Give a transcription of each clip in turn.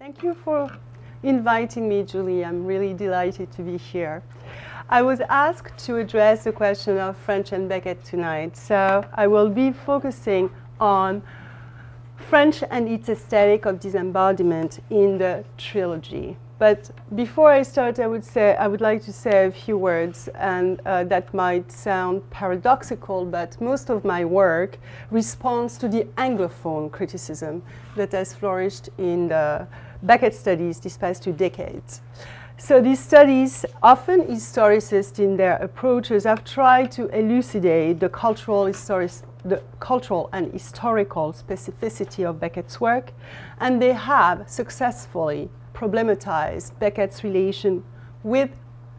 Thank you for inviting me, Julie. I'm really delighted to be here. I was asked to address the question of French and Beckett tonight, so I will be focusing on French and its aesthetic of disembodiment in the trilogy. But before I start, I would like to say a few words, and that might sound paradoxical, but most of my work responds to the Anglophone criticism that has flourished in the Beckett studies these past 2 decades. So these studies, often historicists in their approaches, have tried to elucidate the cultural and historical specificity of Beckett's work, and they have successfully problematized Beckett's relation with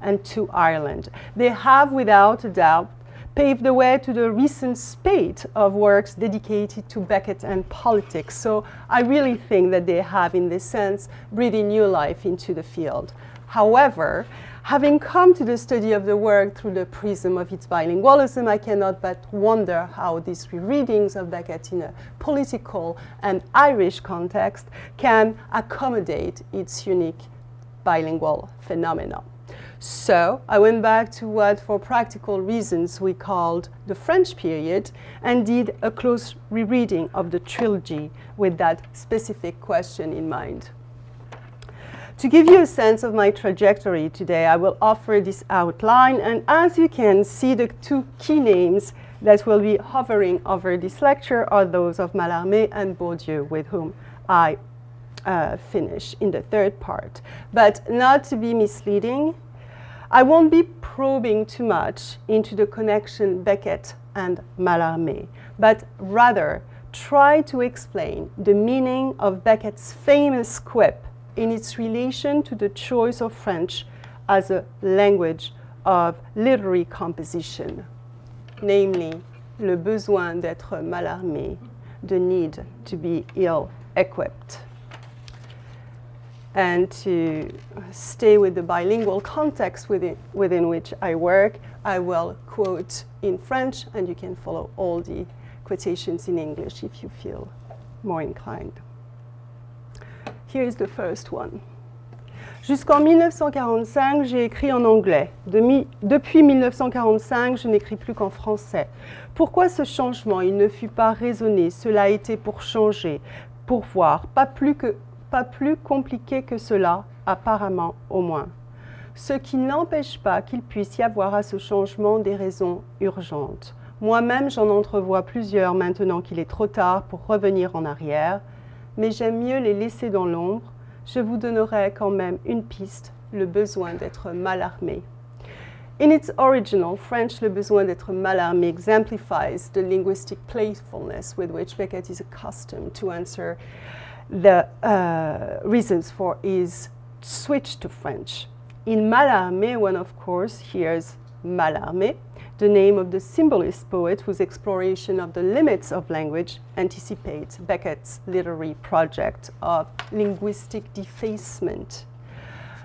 and to Ireland. They have, without a doubt, paved the way to the recent spate of works dedicated to Beckett and politics. So I really think that they have, in this sense, breathed new life into the field. However, having come to the study of the work through the prism of its bilingualism, I cannot but wonder how these rereadings of Beckett in a political and Irish context can accommodate its unique bilingual phenomena. So I went back to what, for practical reasons, we called the French period and did a close rereading of the trilogy with that specific question in mind. To give you a sense of my trajectory today, I will offer this outline, and as you can see, the 2 key names that will be hovering over this lecture are those of Mallarmé and Bourdieu, with whom I finish in the 3rd part. But not to be misleading, I won't be probing too much into the connection Beckett and Mallarmé, but rather try to explain the meaning of Beckett's famous quip in its relation to the choice of French as a language of literary composition, namely, le besoin d'être mal armé, the need to be ill-equipped. And to stay with the bilingual context within which I work, I will quote in French, and you can follow all the quotations in English if you feel more inclined. Here is the first one. Jusqu'en 1945, j'ai écrit en anglais. Depuis 1945, je n'écris plus qu'en français. Pourquoi ce changement? Il ne fut pas raisonné. Cela a été pour changer, pour voir. Pas plus compliqué que cela, apparemment au moins. Ce qui n'empêche pas qu'il puisse y avoir à ce changement des raisons urgentes. Moi-même, j'en entrevois plusieurs maintenant qu'il est trop tard pour revenir en arrière. Mais j'aime mieux les laisser dans l'ombre. Je vous donnerai quand même une piste, le besoin d'être mal armé. In its original French, le besoin d'être mal armé exemplifies the linguistic playfulness with which Beckett is accustomed to answer the reasons for his switch to French. In Mallarmé, one of course hears Mallarmé, the name of the symbolist poet whose exploration of the limits of language anticipates Beckett's literary project of linguistic defacement.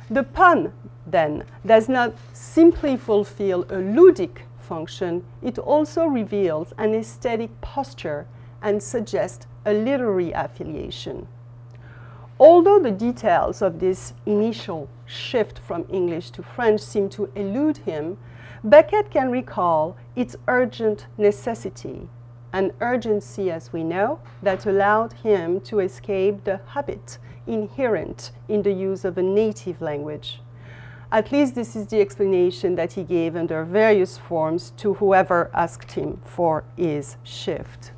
The pun, then, does not simply fulfill a ludic function, it also reveals an aesthetic posture and suggests a literary affiliation. Although the details of this initial shift from English to French seem to elude him, Beckett can recall its urgent necessity, an urgency, as we know, that allowed him to escape the habit inherent in the use of a native language. At least this is the explanation that he gave under various forms to whoever asked him for his shift.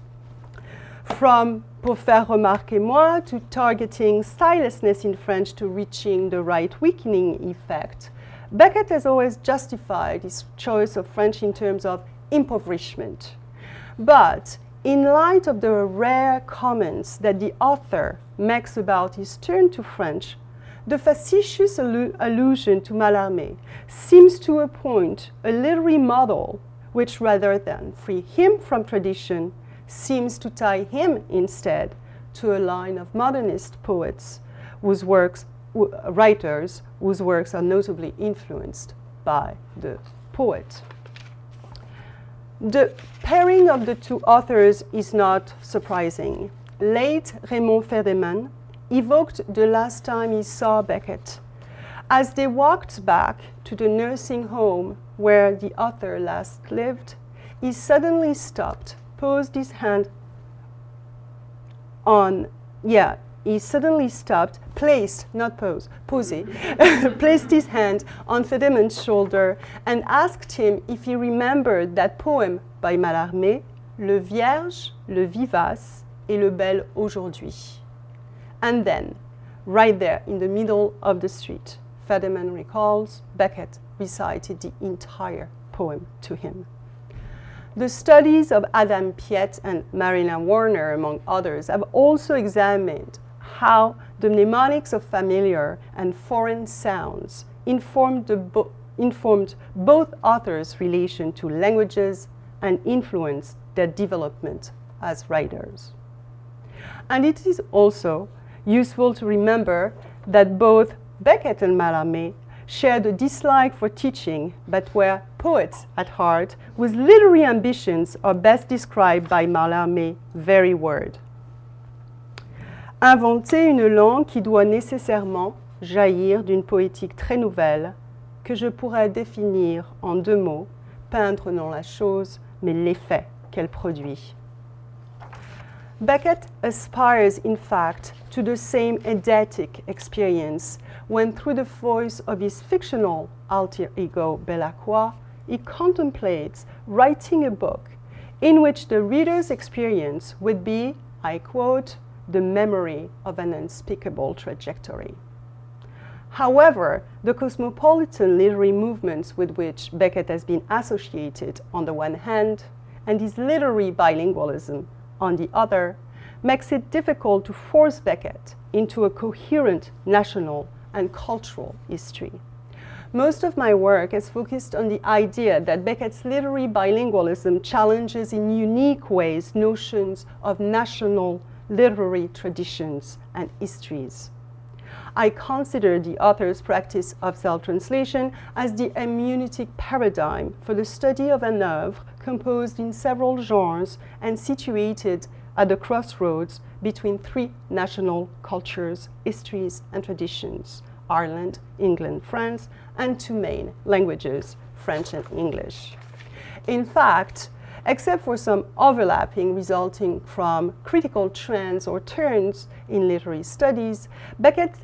From pour faire remarquer moi to targeting stylelessness in French to reaching the right weakening effect, Beckett has always justified his choice of French in terms of impoverishment. But in light of the rare comments that the author makes about his turn to French, the facetious allusion to Mallarmé seems to appoint a literary model which, rather than free him from tradition, seems to tie him instead to a line of modernist poets writers whose works are notably influenced by the poet. The pairing of the 2 authors is not surprising. Late Raymond Ferdeman evoked the last time he saw Beckett. As they walked back to the nursing home where the author last lived, he suddenly stopped, posed his hand on, he suddenly stopped, placed, not pose, posé, placed his hand on Fedeman's shoulder and asked him if he remembered that poem by Mallarmé, Le Vierge, le Vivace et le Bel Aujourd'hui. And then, right there in the middle of the street, Fedeman recalls Beckett recited the entire poem to him. The studies of Adam Piet and Marina Warner, among others, have also examined how the mnemonics of familiar and foreign sounds informed both authors' relation to languages and influenced their development as writers. And it is also useful to remember that both Beckett and Mallarmé shared a dislike for teaching, but were poets at heart, whose literary ambitions are best described by Mallarmé's very word. Inventer une langue qui doit nécessairement jaillir d'une poétique très nouvelle, que je pourrais définir en 2 mots, peindre non la chose, mais l'effet qu'elle produit. Beckett aspires, in fact, to the same eidetic experience when, through the voice of his fictional alter ego Belacqua, he contemplates writing a book in which the reader's experience would be, I quote, the memory of an unspeakable trajectory. However, the cosmopolitan literary movements with which Beckett has been associated on the one hand, and his literary bilingualism on the other, makes it difficult to force Beckett into a coherent national and cultural history. Most of my work has focused on the idea that Beckett's literary bilingualism challenges in unique ways notions of national literary traditions and histories. I consider the author's practice of self-translation as the hermeneutic paradigm for the study of an œuvre composed in several genres and situated at the crossroads between 3 national cultures, histories, and traditions: Ireland, England, France, and 2 main languages, French and English. In fact, except for some overlapping resulting from critical trends or turns in literary studies, Beckett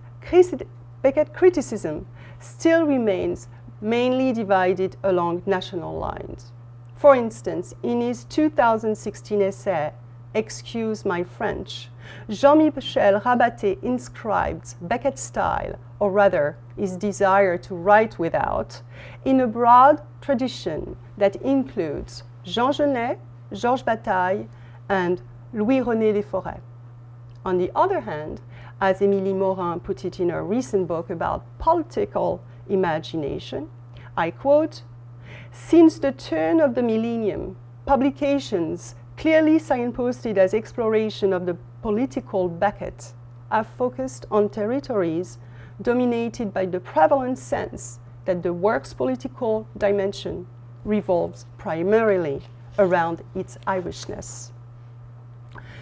criticism still remains mainly divided along national lines. For instance, in his 2016 essay, Excuse My French, Jean-Michel Rabaté inscribed Beckett's style, or rather his desire to write without, in a broad tradition that includes Jean Genet, Georges Bataille, and Louis-René Desforêts. On the other hand, as Émilie Morin put it in her recent book about political imagination, I quote, "Since the turn of the millennium, publications clearly signposted as exploration of the political Beckett have focused on territories dominated by the prevalent sense that the work's political dimension revolves primarily around its Irishness."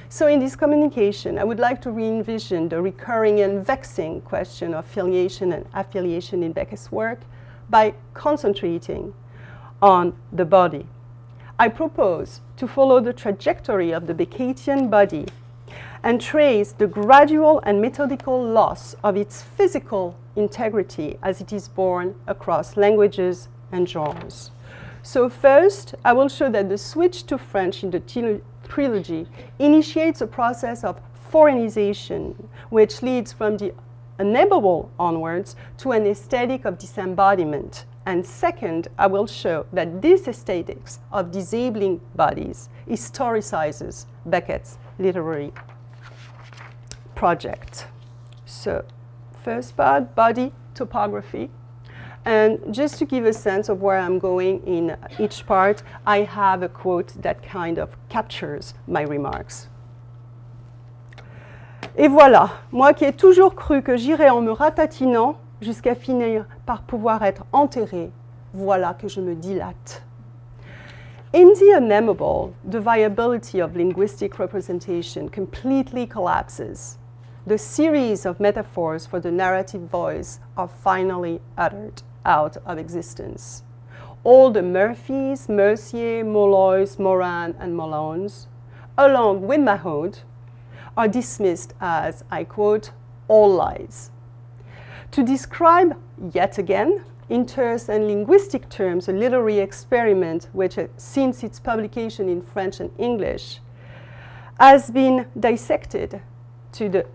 So in this communication, I would like to re-envision the recurring and vexing question of filiation and affiliation in Beckett's work by concentrating on the body. I propose to follow the trajectory of the Beckettian body and trace the gradual and methodical loss of its physical integrity as it is born across languages and genres. So first, I will show that the switch to French in the Trilogy initiates a process of foreignization, which leads from the unnameable onwards to an aesthetic of disembodiment. And second, I will show that this aesthetics of disabling bodies historicizes Beckett's literary project. So, first part, body topography. And just to give a sense of where I'm going in each part, I have a quote that kind of captures my remarks. Et voilà, moi qui ai toujours cru que j'irais en me ratatinant jusqu'à finir par pouvoir être enterré, voilà que je me dilate. In the unnameable, the viability of linguistic representation completely collapses. the series of metaphors for the narrative voice are finally uttered out of existence. All the Murphys, Mercier, Molloys, Moran, and Molons, along with Mahoud, are dismissed as, I quote, all lies. To describe, yet again, in terse and linguistic terms, a literary experiment which, since its publication in French and English, has been dissected to the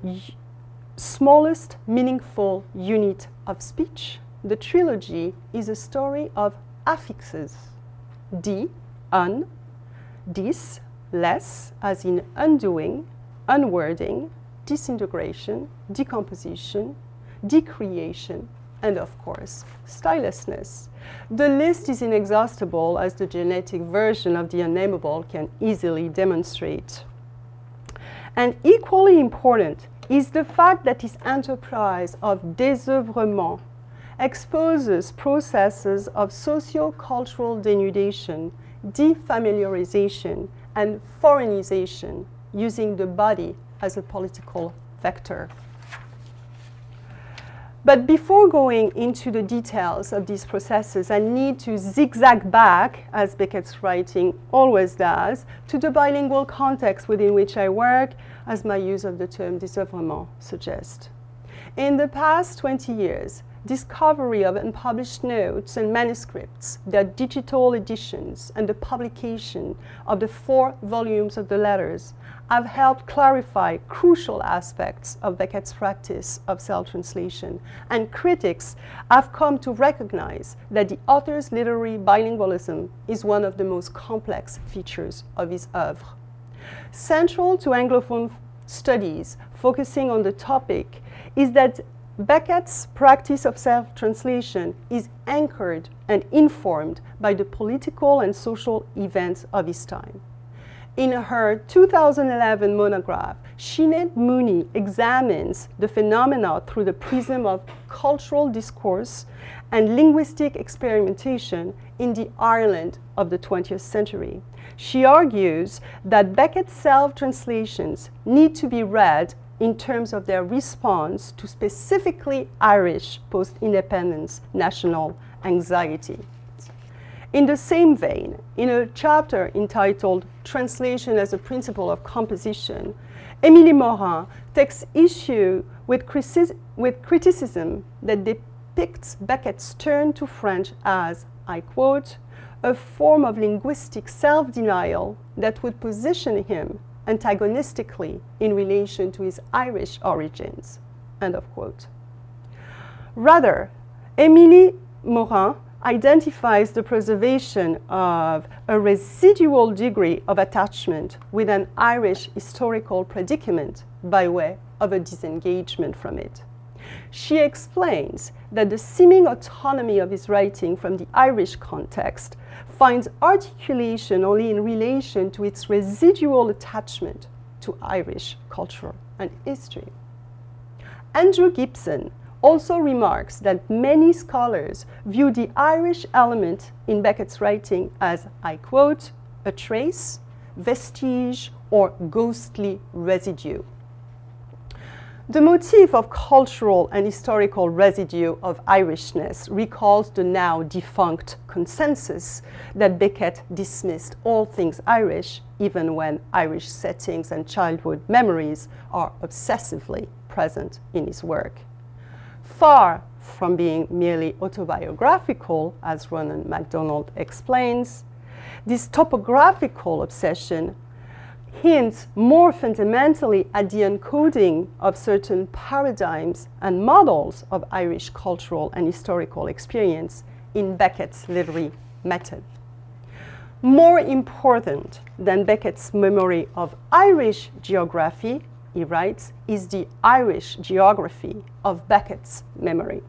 smallest meaningful unit of speech, the trilogy is a story of affixes. D, un, dis, less, as in undoing, unwording, disintegration, decomposition, decreation, and of course, stylelessness. The list is inexhaustible, as the genetic version of the unnameable can easily demonstrate. And equally important is the fact that this enterprise of désœuvrement exposes processes of socio-cultural denudation, defamiliarization, and foreignization, using the body as a political vector. But before going into the details of these processes, I need to zigzag back, as Beckett's writing always does, to the bilingual context within which I work, as my use of the term désœuvrement suggests. In the past 20 years, discovery of unpublished notes and manuscripts, their digital editions, and the publication of the 4 volumes of the letters have helped clarify crucial aspects of Beckett's practice of self-translation, and critics have come to recognize that the author's literary bilingualism is one of the most complex features of his œuvre. Central to Anglophone studies focusing on the topic is that Beckett's practice of self-translation is anchored and informed by the political and social events of his time. In her 2011 monograph, Sinead Mooney examines the phenomena through the prism of cultural discourse and linguistic experimentation in the Ireland of the 20th century. She argues that Beckett's self-translations need to be read in terms of their response to specifically Irish post-independence national anxiety. In the same vein, in a chapter entitled Translation as a Principle of Composition, Émilie Morin takes issue with criticism that depicts Beckett's turn to French as, I quote, a form of linguistic self-denial that would position him antagonistically in relation to his Irish origins, end of quote. Rather, Émilie Morin identifies the preservation of a residual degree of attachment with an Irish historical predicament by way of a disengagement from it. She explains that the seeming autonomy of his writing from the Irish context finds articulation only in relation to its residual attachment to Irish culture and history. Andrew Gibson also remarks that many scholars view the Irish element in Beckett's writing as, I quote, a trace, vestige, or ghostly residue. The motif of cultural and historical residue of Irishness recalls the now defunct consensus that Beckett dismissed all things Irish, even when Irish settings and childhood memories are obsessively present in his work. Far from being merely autobiographical, as Ronan MacDonald explains, this topographical obsession hints more fundamentally at the encoding of certain paradigms and models of Irish cultural and historical experience in Beckett's literary method. More important than Beckett's memory of Irish geography, he writes, is the Irish geography of Beckett's memory.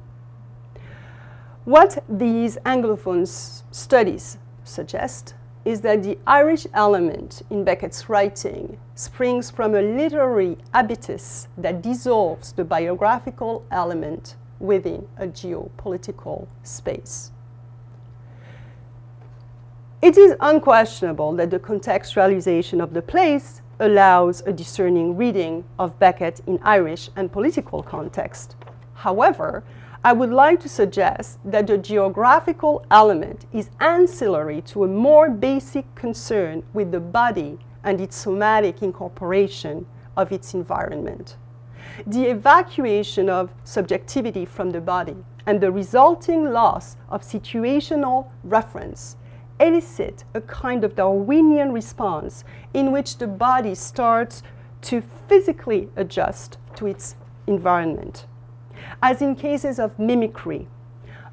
What these Anglophone studies suggest is that the Irish element in Beckett's writing springs from a literary habitus that dissolves the biographical element within a geopolitical space. It is unquestionable that the contextualization of the place allows a discerning reading of Beckett in Irish and political context. However, I would like to suggest that the geographical element is ancillary to a more basic concern with the body and its somatic incorporation of its environment. The evacuation of subjectivity from the body and the resulting loss of situational reference elicit a kind of Darwinian response in which the body starts to physically adjust to its environment, as in cases of mimicry,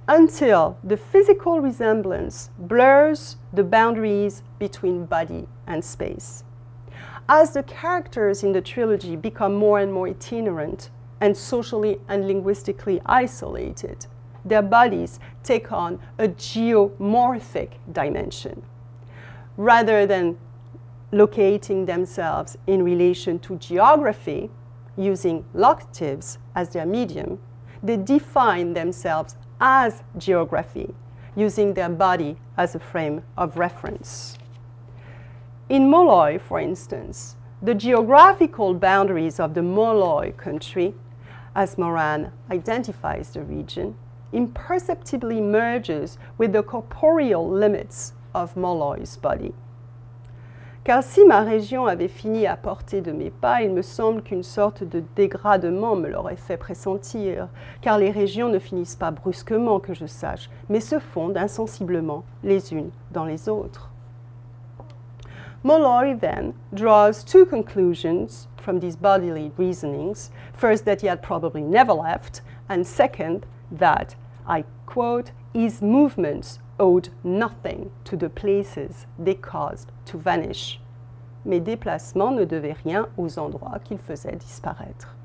until the physical resemblance blurs the boundaries between body and space. As the characters in the trilogy become more and more itinerant and socially and linguistically isolated, their bodies take on a geomorphic dimension. Rather than locating themselves in relation to geography, using locatives as their medium, they define themselves as geography, using their body as a frame of reference. In Molloy, for instance, the geographical boundaries of the Molloy country, as Moran identifies the region, imperceptibly merges with the corporeal limits of Molloy's body. Car si ma région avait fini à portée de mes pas, il me semble qu'une sorte de dégradement me l'aurait fait pressentir, car les régions ne finissent pas brusquement, que je sache, mais se fondent insensiblement les unes dans les autres. Molloy then draws two conclusions from these bodily reasonings. First, that he had probably never left, and second, that, I quote, his movements owed nothing to the places they caused to vanish. Mes déplacements ne devaient rien aux endroits qu'ils faisaient disparaître.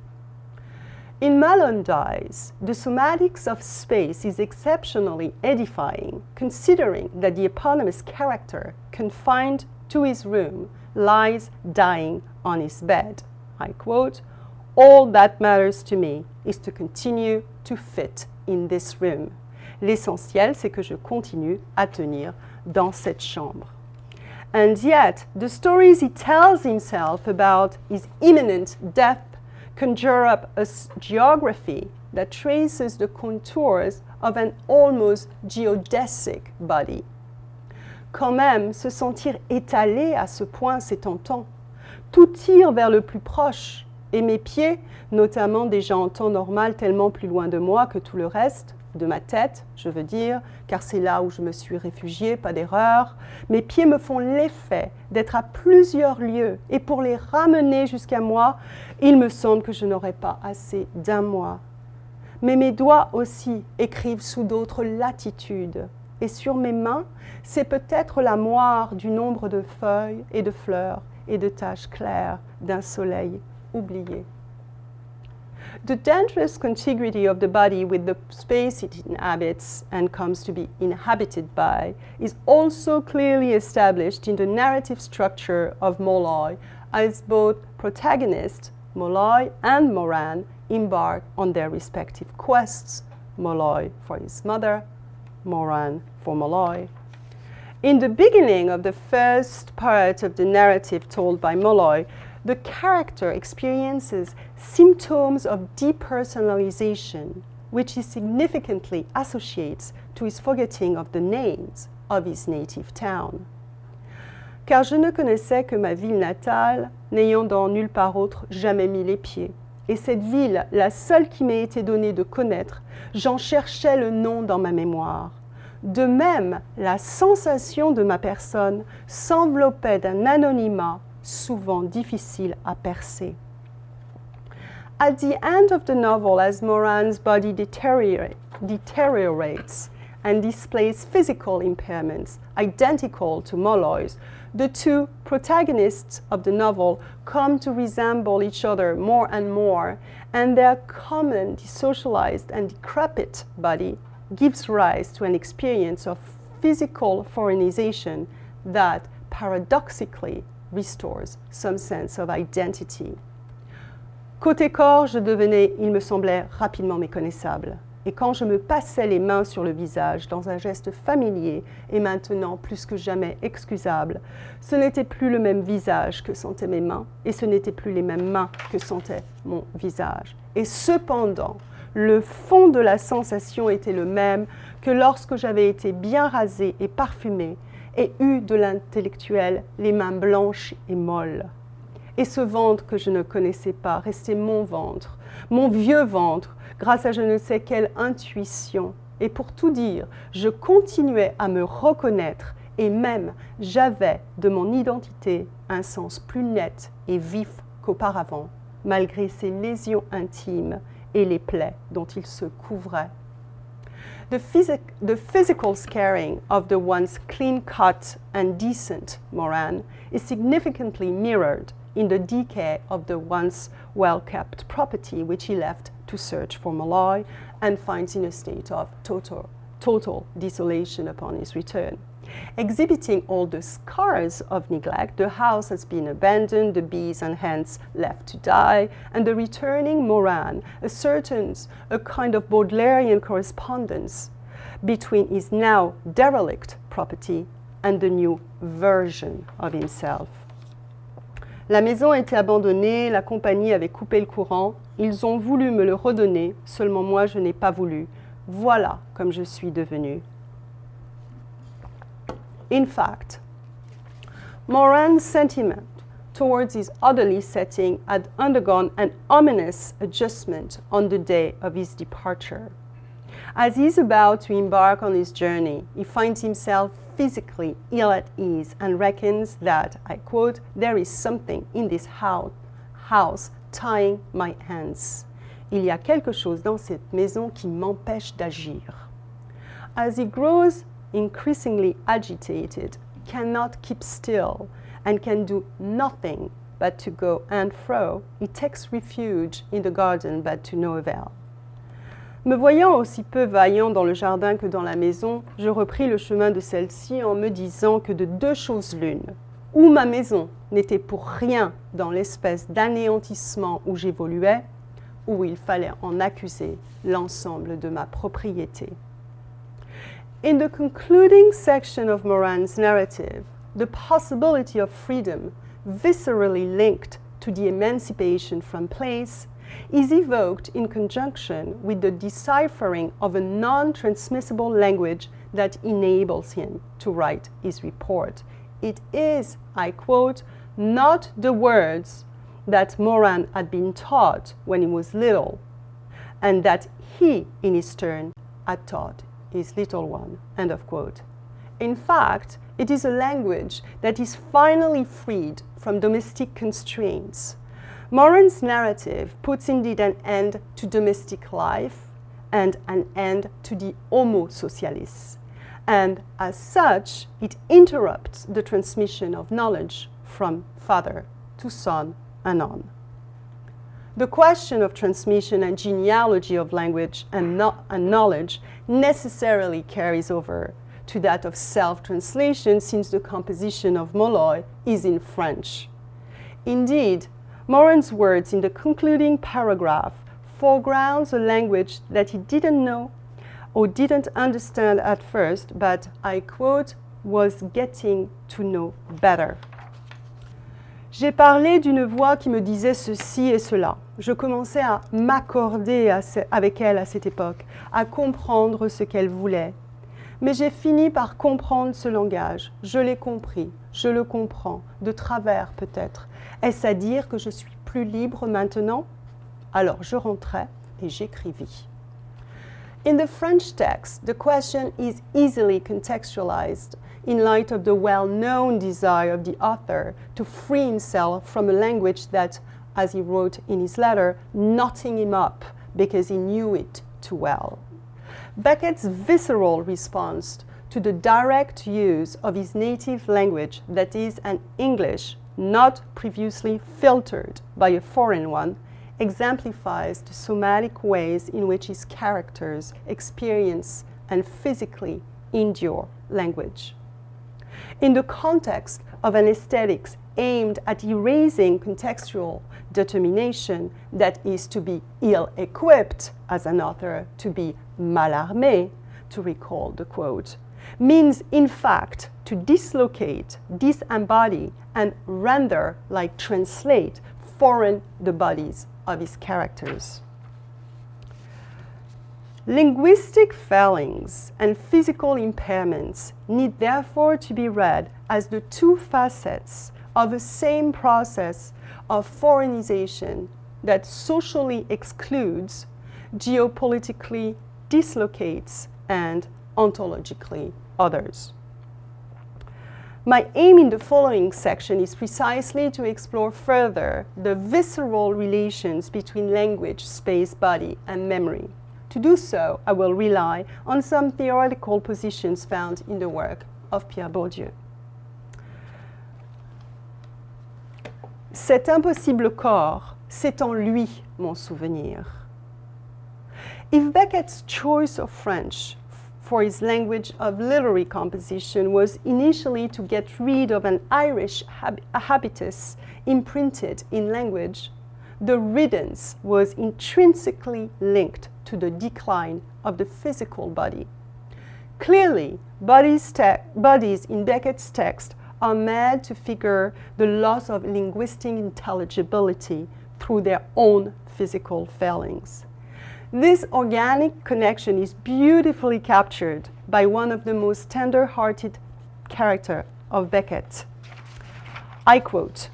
In Malondi's, the somatics of space is exceptionally edifying, considering that the eponymous character, confined to his room, lies dying on his bed. I quote, "All that matters to me is to continue to fit in this room. L'essentiel, c'est que je continue à tenir dans cette chambre." And yet, the stories he tells himself about his imminent death conjure up a geography that traces the contours of an almost geodesic body. Quand même, se sentir étalé à ce point, c'est tentant. Tout tire vers le plus proche, et mes pieds, notamment déjà en temps normal tellement plus loin de moi que tout le reste, de ma tête, je veux dire, car c'est là où je me suis réfugiée, pas d'erreur, mes pieds me font l'effet d'être à plusieurs lieux, et pour les ramener jusqu'à moi, il me semble que je n'aurai pas assez d'un mois. Mais mes doigts aussi écrivent sous d'autres latitudes, et sur mes mains, c'est peut-être la moire du nombre de feuilles et de fleurs et de taches claires d'un soleil oublié. The dangerous contiguity of the body with the space it inhabits and comes to be inhabited by is also clearly established in the narrative structure of Molloy, as both protagonists, Molloy and Moran, embark on their respective quests, Molloy for his mother, Moran for Molloy. In the beginning of the first part of the narrative told by Molloy, the character experiences symptoms of depersonalization, which he significantly associates to his forgetting of the names of his native town. Car je ne connaissais que ma ville natale, n'ayant dans nulle part autre jamais mis les pieds. Et cette ville, la seule qui m'ait été donnée de connaître, j'en cherchais le nom dans ma mémoire. De même, la sensation de ma personne s'enveloppait d'un anonymat souvent difficile à percer. At the end of the novel, as Moran's body deteriorates and displays physical impairments identical to Molloy's, the two protagonists of the novel come to resemble each other more and more, and their common desocialized and decrepit body gives rise to an experience of physical foreignization that paradoxically restores some sense of identity. Côté corps, je devenais, il me semblait, rapidement méconnaissable. Et quand je me passais les mains sur le visage dans un geste familier et maintenant plus que jamais excusable, ce n'était plus le même visage que sentaient mes mains et ce n'étaient plus les mêmes mains que sentait mon visage. Et cependant, le fond de la sensation était le même que lorsque j'avais été bien rasée et parfumée et eu de l'intellectuel les mains blanches et molles. Et ce ventre que je ne connaissais pas restait mon ventre, mon vieux ventre, grâce à je ne sais quelle intuition. Et pour tout dire, je continuais à me reconnaître et même j'avais de mon identité un sens plus net et vif qu'auparavant, malgré ces lésions intimes et les plaies dont il se couvrait. The physical scarring of the once clean-cut and decent Moran is significantly mirrored in the decay of the once well-kept property which he left to search for Malloy and finds in a state of total desolation upon his return. Exhibiting all the scars of neglect, the house has been abandoned, the bees and hens left to die, and the returning Moran ascertains a kind of Baudelarian correspondence between his now derelict property and the new version of himself. La maison était abandonnée, la compagnie avait coupé le courant, ils ont voulu me le redonner, seulement moi je n'ai pas voulu. Voilà comme je suis devenue. In fact, Moran's sentiment towards his orderly setting had undergone an ominous adjustment on the day of his departure. As he is about to embark on his journey, he finds himself physically ill at ease and reckons that, I quote, there is something in this house tying my hands. Il y a quelque chose dans cette maison qui m'empêche d'agir. As he grows increasingly agitated, cannot keep still, and can do nothing but to go and fro, he takes refuge in the garden, but to no avail. Me voyant aussi peu vaillant dans le jardin que dans la maison, je repris le chemin de celle-ci en me disant que de deux choses l'une, ou ma maison n'était pour rien dans l'espèce d'anéantissement où j'évoluais, ou il fallait en accuser l'ensemble de ma propriété. In the concluding section of Moran's narrative, the possibility of freedom, viscerally linked to the emancipation from place, is evoked in conjunction with the deciphering of a non-transmissible language that enables him to write his report. It is, I quote, not the words that Moran had been taught when he was little, and that he, in his turn, had taught his little one, end of quote. In fact, it is a language that is finally freed from domestic constraints. Moran's narrative puts indeed an end to domestic life and an end to the homo socialis, and as such, it interrupts the transmission of knowledge from father to son and on. The question of transmission and genealogy of language and knowledge necessarily carries over to that of self-translation, since the composition of Molloy is in French. Indeed, Moran's words in the concluding paragraph foregrounds a language that he didn't know or didn't understand at first, but, I quote, was getting to know better. J'ai parlé d'une voix qui me disait ceci et cela. Je commençais à m'accorder avec elle à cette époque, à comprendre ce qu'elle voulait. Mais j'ai fini par comprendre ce langage. Je l'ai compris, je le comprends, de travers peut-être. Est-ce à dire que je suis plus libre maintenant? Alors je rentrais et j'écrivis. In the French text, the question is easily contextualized in light of the well-known desire of the author to free himself from a language that, as he wrote in his letter, knotting him up because he knew it too well. Beckett's visceral response to the direct use of his native language, that is, an English not previously filtered by a foreign one, exemplifies the somatic ways in which his characters experience and physically endure language. In the context of an aesthetic's aimed at erasing contextual determination, that is to be ill-equipped as an author, to be mal armé, to recall the quote, means in fact to dislocate, disembody, and render, like translate, foreign the bodies of his characters. Linguistic failings and physical impairments need therefore to be read as the two facets of the same process of foreignization that socially excludes, geopolitically dislocates, and ontologically others. My aim in the following section is precisely to explore further the visceral relations between language, space, body, and memory. To do so, I will rely on some theoretical positions found in the work of Pierre Bourdieu. Cet impossible corps, c'est en lui mon souvenir. If Beckett's choice of French for his language of literary composition was initially to get rid of an Irish habitus imprinted in language, the riddance was intrinsically linked to the decline of the physical body. Clearly, bodies in Beckett's text are made to figure the loss of linguistic intelligibility through their own physical failings. This organic connection is beautifully captured by one of the most tender-hearted characters of Beckett. I quote,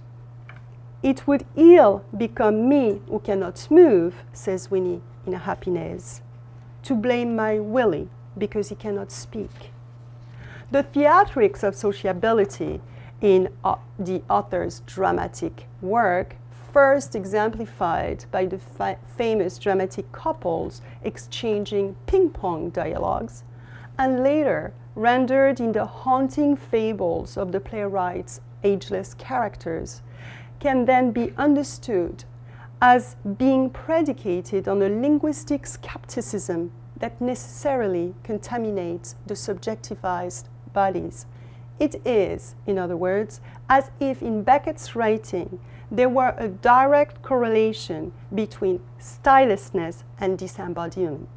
"It would ill become me who cannot move," says Winnie in A Happiness, "to blame my Willie because he cannot speak." The theatrics of sociability in the author's dramatic work, first exemplified by the famous dramatic couples exchanging ping-pong dialogues, and later rendered in the haunting fables of the playwright's ageless characters, can then be understood as being predicated on a linguistic skepticism that necessarily contaminates the subjectivized bodies. It is, in other words, as if in Beckett's writing there were a direct correlation between stylelessness and disembodiment.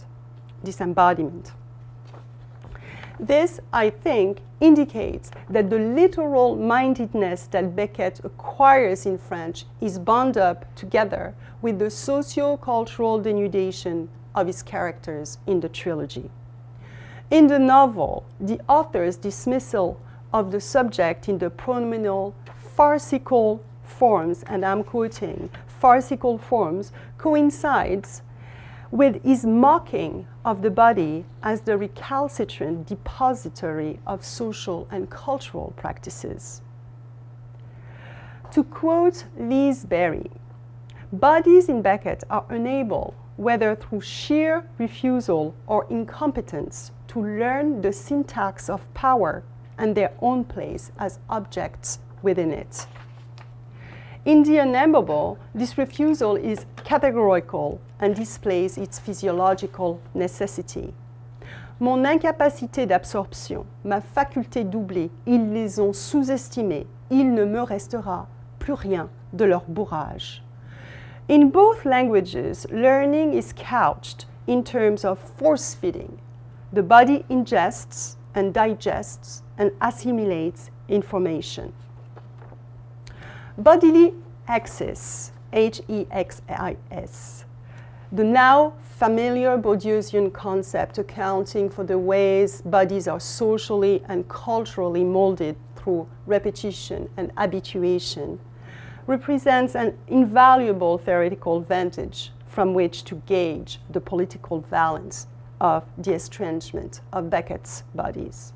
This, I think, indicates that the literal mindedness that Beckett acquires in French is bound up together with the socio-cultural denudation of his characters in the trilogy. In the novel, the author's dismissal of the subject in the pronominal farcical forms, and I'm quoting, farcical forms, coincides with his mocking of the body as the recalcitrant depository of social and cultural practices. To quote Lise Berry, bodies in Beckett are unable, whether through sheer refusal or incompetence, to learn the syntax of power and their own place as objects within it. In the unnameable, this refusal is categorical and displays its physiological necessity. Mon incapacité d'absorption, ma faculté doublée, ils les ont sous-estimés, il ne me restera plus rien de leur bourrage. In both languages, learning is couched in terms of force-feeding. The body ingests and digests and assimilates information. Bodily axis, H-E-X-I-S, the now familiar Bourdieusian concept accounting for the ways bodies are socially and culturally molded through repetition and habituation, represents an invaluable theoretical vantage from which to gauge the political valence of the estrangement of Beckett's bodies.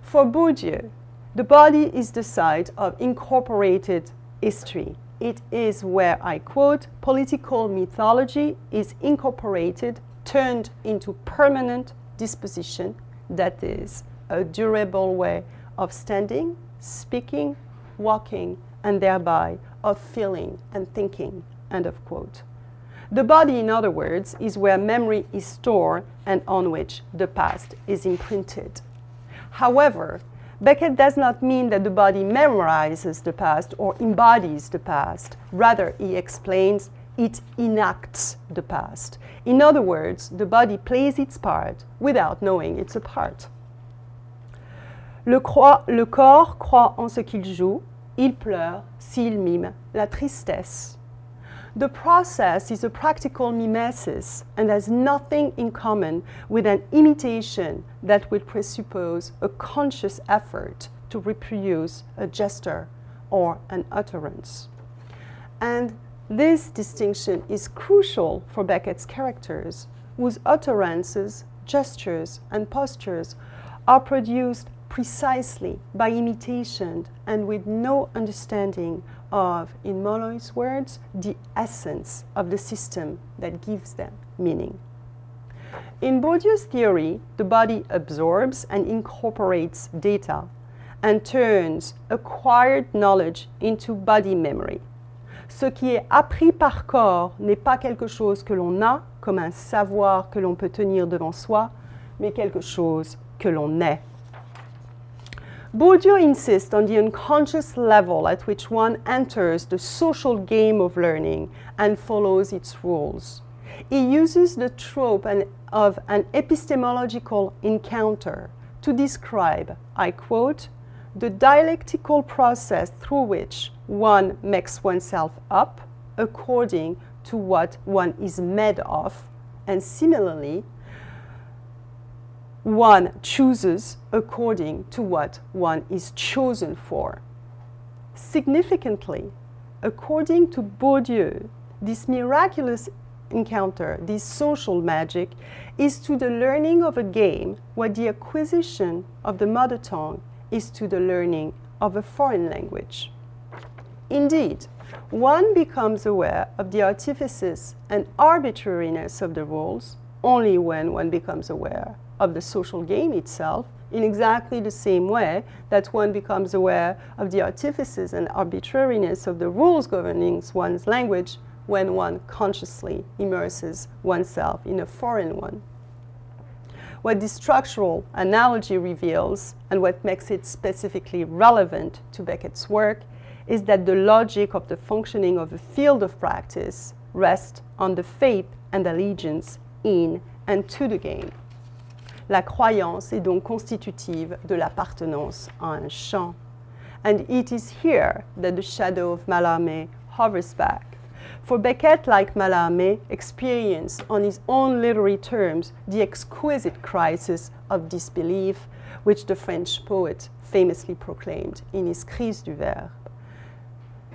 For Bourdieu, the body is the site of incorporated history. It is where, I quote, political mythology is incorporated, turned into permanent disposition, that is, a durable way of standing, speaking, walking, and thereby of feeling and thinking, end of quote. The body, in other words, is where memory is stored and on which the past is imprinted. However, Beckett does not mean that the body memorizes the past or embodies the past. Rather, he explains it enacts the past. In other words, the body plays its part without knowing it's a part. Le corps croit en ce qu'il joue, il pleure s'il mime la tristesse. The process is a practical mimesis and has nothing in common with an imitation that would presuppose a conscious effort to reproduce a gesture or an utterance. And this distinction is crucial for Beckett's characters, whose utterances, gestures, and postures are produced precisely by imitation and with no understanding of, in Molloy's words, the essence of the system that gives them meaning. In Bourdieu's theory, the body absorbs and incorporates data and turns acquired knowledge into body memory. Ce qui est appris par corps n'est pas quelque chose que l'on a, comme un savoir que l'on peut tenir devant soi, mais quelque chose que l'on est. Bourdieu insists on the unconscious level at which one enters the social game of learning and follows its rules. He uses the trope of an epistemological encounter to describe, I quote, the dialectical process through which one makes oneself up according to what one is made of, and similarly, one chooses according to what one is chosen for. Significantly, according to Bourdieu, this miraculous encounter, this social magic, is to the learning of a game what the acquisition of the mother tongue is to the learning of a foreign language. Indeed, one becomes aware of the artifices and arbitrariness of the rules only when one becomes aware of the social game itself, in exactly the same way that one becomes aware of the artifices and arbitrariness of the rules governing one's language when one consciously immerses oneself in a foreign one. What this structural analogy reveals, and what makes it specifically relevant to Beckett's work, is that the logic of the functioning of a field of practice rests on the faith and allegiance in and to the game. La croyance est donc constitutive de l'appartenance à un champ. And it is here that the shadow of Mallarmé hovers back. For Beckett, like Mallarmé, experienced on his own literary terms the exquisite crisis of disbelief, which the French poet famously proclaimed in his Crise du Verbe.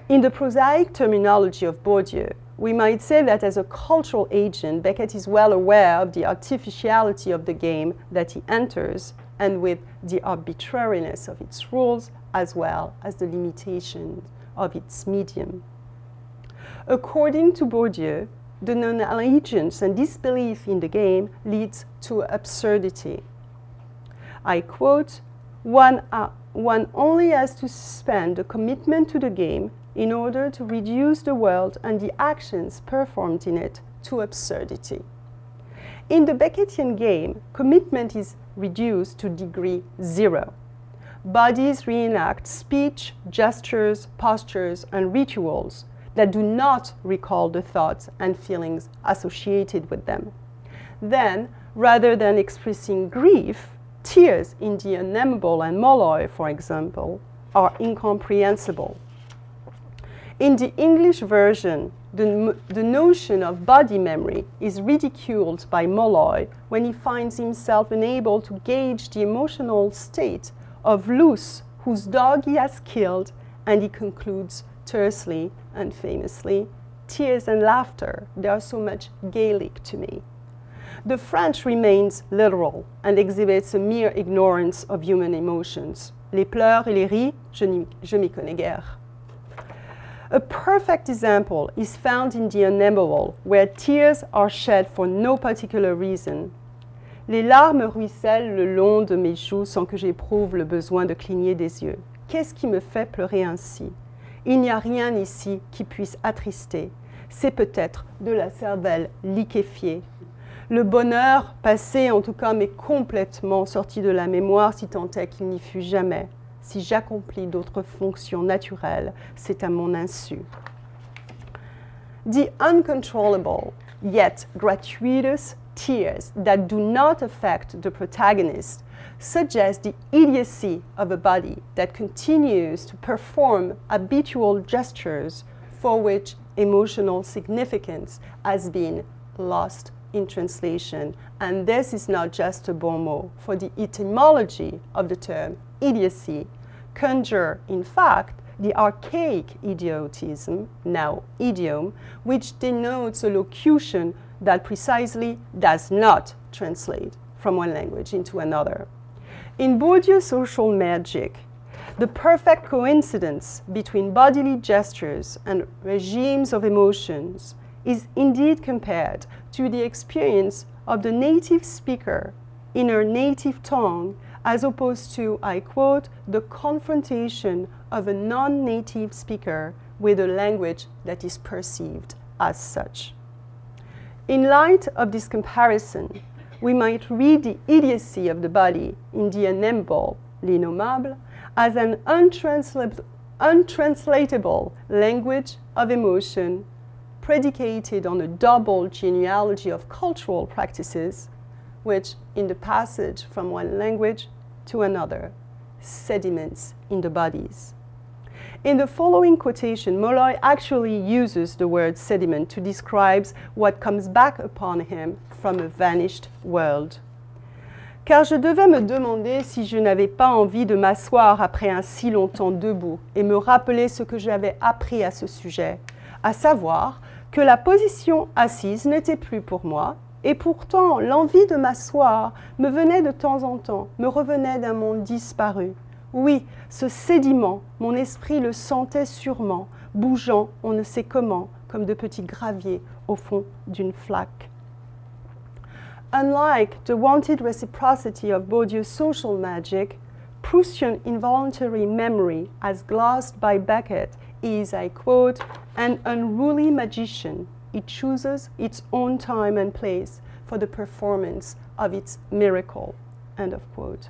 In the prosaic terminology of Bourdieu, we might say that as a cultural agent, Beckett is well aware of the artificiality of the game that he enters, and with the arbitrariness of its rules, as well as the limitations of its medium. According to Bourdieu, the non-allegiance and disbelief in the game leads to absurdity. I quote, one only has to suspend the commitment to the game in order to reduce the world and the actions performed in it to absurdity. In the Beckettian game, commitment is reduced to degree 0. Bodies reenact speech, gestures, postures, and rituals that do not recall the thoughts and feelings associated with them. Then, rather than expressing grief, tears in the unnameable and Molloy, for example, are incomprehensible. In the English version, the notion of body memory is ridiculed by Molloy when he finds himself unable to gauge the emotional state of Luce, whose dog he has killed, and he concludes tersely and famously, tears and laughter, they are so much Gaelic to me. The French remains literal and exhibits a mere ignorance of human emotions. Les pleurs et les rires, je m'y connais guère. A perfect example is found in the unnameable, where tears are shed for no particular reason. Les larmes ruissellent le long de mes joues sans que j'éprouve le besoin de cligner des yeux. Qu'est-ce qui me fait pleurer ainsi? Il n'y a rien ici qui puisse attrister. C'est peut-être de la cervelle liquéfiée. Le bonheur passé, en tout cas, m'est complètement sorti de la mémoire, si tant est qu'il n'y fut jamais. Si j'accomplis d'autres fonctions naturelles, c'est à mon insu. The uncontrollable, yet gratuitous tears that do not affect the protagonist suggest the idiocy of a body that continues to perform habitual gestures for which emotional significance has been lost in translation. And this is not just a bon mot, for the etymology of the term idiocy conjure, in fact, the archaic idiotism, now idiom, which denotes a locution that precisely does not translate from one language into another. In Bourdieu's social magic, the perfect coincidence between bodily gestures and regimes of emotions is indeed compared to the experience of the native speaker in her native tongue, as opposed to, I quote, the confrontation of a non-native speaker with a language that is perceived as such. In light of this comparison, we might read the idiocy of the body in the ineffable, l'innommable, as an untranslatable language of emotion predicated on a double genealogy of cultural practices, which, in the passage from one language to another, sediments in the bodies. In the following quotation, Molloy actually uses the word sediment to describe what comes back upon him from a vanished world. Car je devais me demander si je n'avais pas envie de m'asseoir après un si longtemps debout et me rappeler ce que j'avais appris à ce sujet, à savoir que la position assise n'était plus pour moi, et pourtant l'envie de m'asseoir me venait de temps en temps, me revenait d'un monde disparu. Oui, ce sédiment, mon esprit le sentait sûrement, bougeant on ne sait comment, comme de petits graviers au fond d'une flaque. Unlike the wanted reciprocity of Bourdieu's social magic, Proustian involuntary memory, as glossed by Beckett, is, I quote, an unruly magician. It chooses its own time and place for the performance of its miracle, end of quote.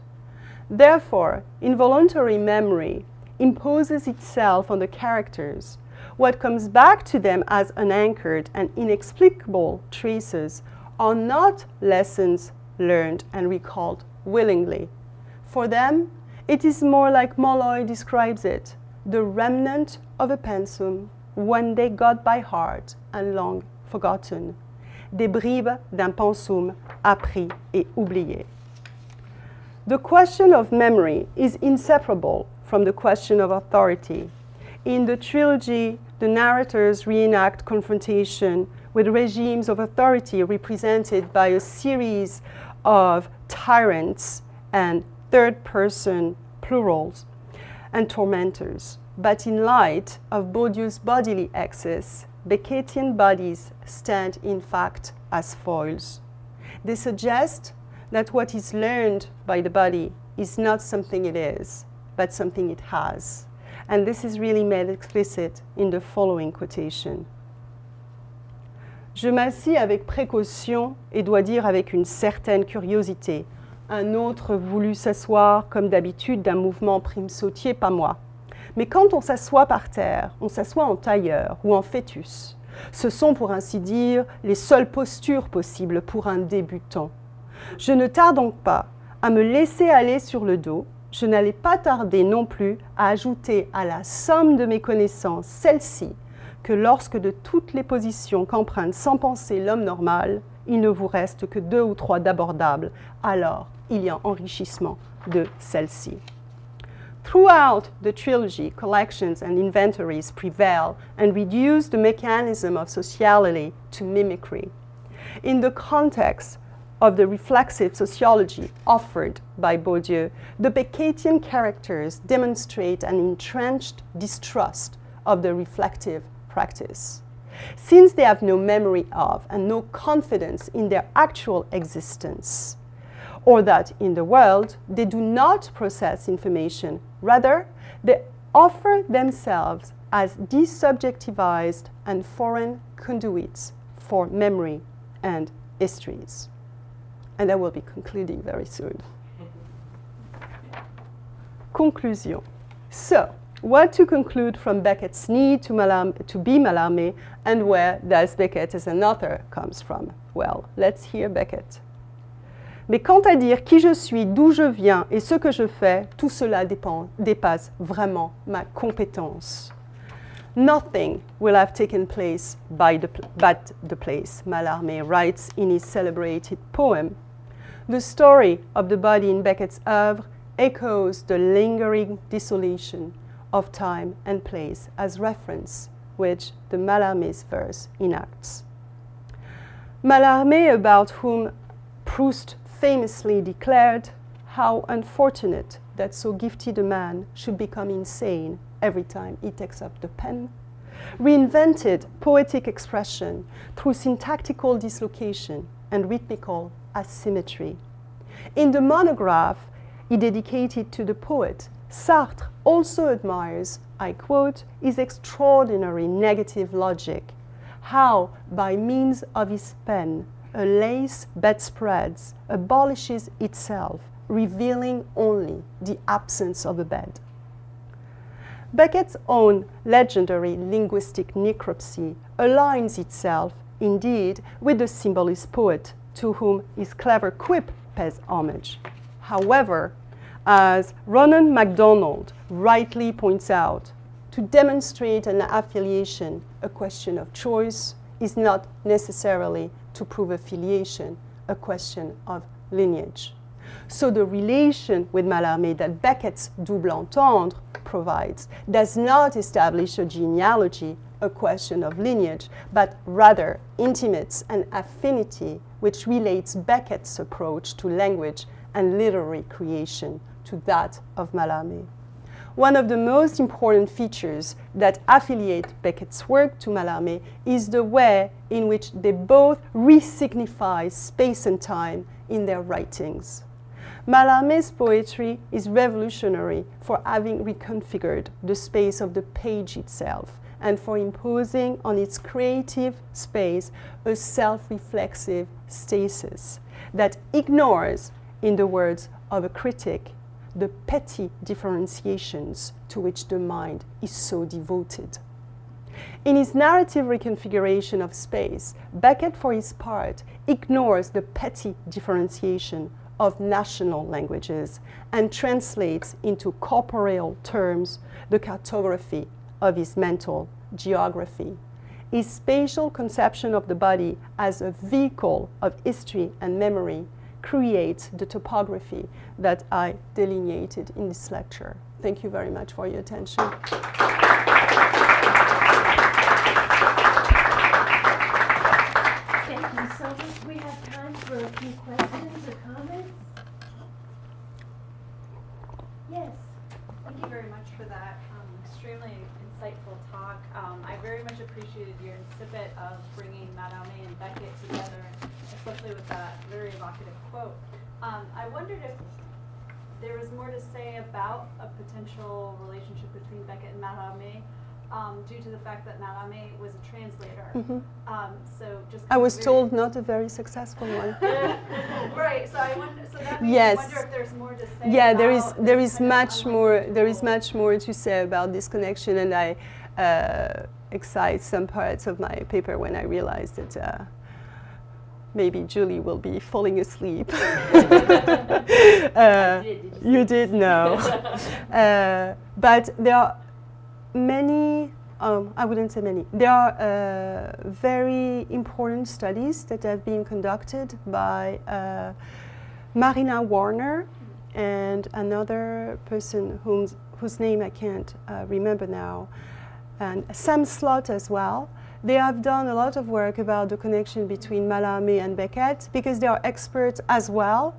Therefore, involuntary memory imposes itself on the characters. What comes back to them as unanchored and inexplicable traces are not lessons learned and recalled willingly. For them, it is more like Molloy describes it, the remnant of a pensum one day got by heart and long forgotten, des bribes d'un pensum appris et oublié. The question of memory is inseparable from the question of authority. In the trilogy, the narrators reenact confrontation with regimes of authority represented by a series of tyrants and third-person plurals and tormentors. But in light of Bourdieu's bodily excess, Beckettian bodies stand in fact as foils. They suggest that what is learned by the body is not something it is, but something it has. And this is really made explicit in the following quotation. Je m'assis avec précaution et dois dire avec une certaine curiosité. Un autre voulut s'asseoir comme d'habitude d'un mouvement prime-sautier, pas moi. Mais quand on s'assoit par terre, on s'assoit en tailleur ou en fœtus. Ce sont, pour ainsi dire, les seules postures possibles pour un débutant. Je ne tarde donc pas à me laisser aller sur le dos. Je n'allais pas tarder non plus à ajouter à la somme de mes connaissances celle-ci, que lorsque de toutes les positions qu'emprunte sans penser l'homme normal, il ne vous reste que 2 ou 3 d'abordables, alors il y a enrichissement de celle-ci. Throughout the trilogy, collections and inventories prevail and reduce the mechanism of sociality to mimicry. In the context of the reflexive sociology offered by Bourdieu, the Beckettian characters demonstrate an entrenched distrust of the reflective practice. Since they have no memory of and no confidence in their actual existence, or that in the world they do not process information, rather they offer themselves as desubjectivized and foreign conduits for memory and histories. And I will be concluding very soon. Conclusion. So, what to conclude from Beckett's need to be Mallarmé, and where does Beckett as an author comes from? Well, let's hear Beckett. Mais quant à dire qui je suis, d'où je viens et ce que je fais, tout cela dépasse vraiment ma compétence. Nothing will have taken place but the place, Mallarmé writes in his celebrated poem. The story of the body in Beckett's œuvre echoes the lingering desolation of time and place as reference, which the Mallarmé's verse enacts. Mallarmé, about whom Proust famously declared, "How unfortunate that so gifted a man should become insane every time he takes up the pen," reinvented poetic expression through syntactical dislocation and rhythmical asymmetry. In the monograph he dedicated to the poet, Sartre also admires, I quote, his extraordinary negative logic, how, by means of his pen, a lace bedspread abolishes itself, revealing only the absence of a bed. Beckett's own legendary linguistic necropsy aligns itself, indeed, with the symbolist poet, to whom his clever quip pays homage. However, as Ronan MacDonald rightly points out, to demonstrate an affiliation, a question of choice, is not necessarily to prove affiliation, a question of lineage. So the relation with Mallarmé that Beckett's double entendre provides does not establish a genealogy, a question of lineage, but rather intimates an affinity which relates Beckett's approach to language and literary creation to that of Mallarmé. One of the most important features that affiliate Beckett's work to Mallarmé is the way in which they both re-signify space and time in their writings. Mallarmé's poetry is revolutionary for having reconfigured the space of the page itself and for imposing on its creative space a self-reflexive stasis that ignores, in the words of a critic, the petty differentiations to which the mind is so devoted. In his narrative reconfiguration of space, Beckett, for his part, ignores the petty differentiation of national languages and translates into corporeal terms the cartography of his mental geography. His spatial conception of the body as a vehicle of history and memory creates the topography that I delineated in this lecture. Thank you very much for your attention. Thank you so much. We have time for a few questions or comments. Yes. Thank you very much for that extremely insightful talk. I very much appreciated your incipit of bringing Mallarmé and Beckett together, especially with that very evocative quote. I wondered if there was more to say about a potential relationship between Beckett and Mallarmé, due to the fact that Mallarmé was a translator. Mm-hmm. So just I was told not a very successful one. Right. So I wonder. So that makes Yes. me wonder if there's more to say. Yeah, about there this is kind of much more. There is unlikely much more to say about this connection, and I excite some parts of my paper when I realized that maybe Julie will be falling asleep. You did know, but there are many. I wouldn't say many. There are very important studies that have been conducted by Marina Warner and another person whose name I can't remember now, and Sam Slott as well. They have done a lot of work about the connection between Mallarmé and Beckett because they are experts as well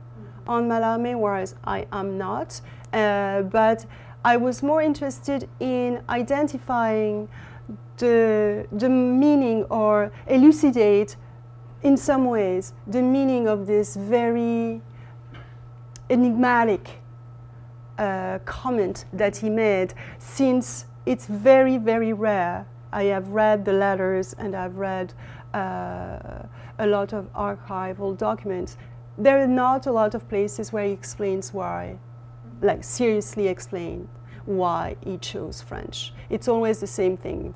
on Mallarmé, whereas I am not. But I was more interested in identifying the meaning, or elucidate in some ways the meaning of this very enigmatic comment that he made, since it's very, very rare. I have read the letters and I've read a lot of archival documents. there are not a lot of places where he explains why, like seriously explain why he chose French. It's always the same thing.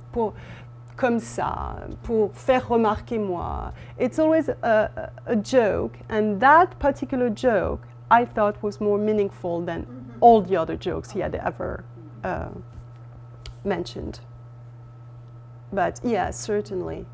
Comme ça, pour faire remarquer moi. It's always a joke, and that particular joke I thought was more meaningful than all the other jokes he had ever mentioned. But yeah, certainly.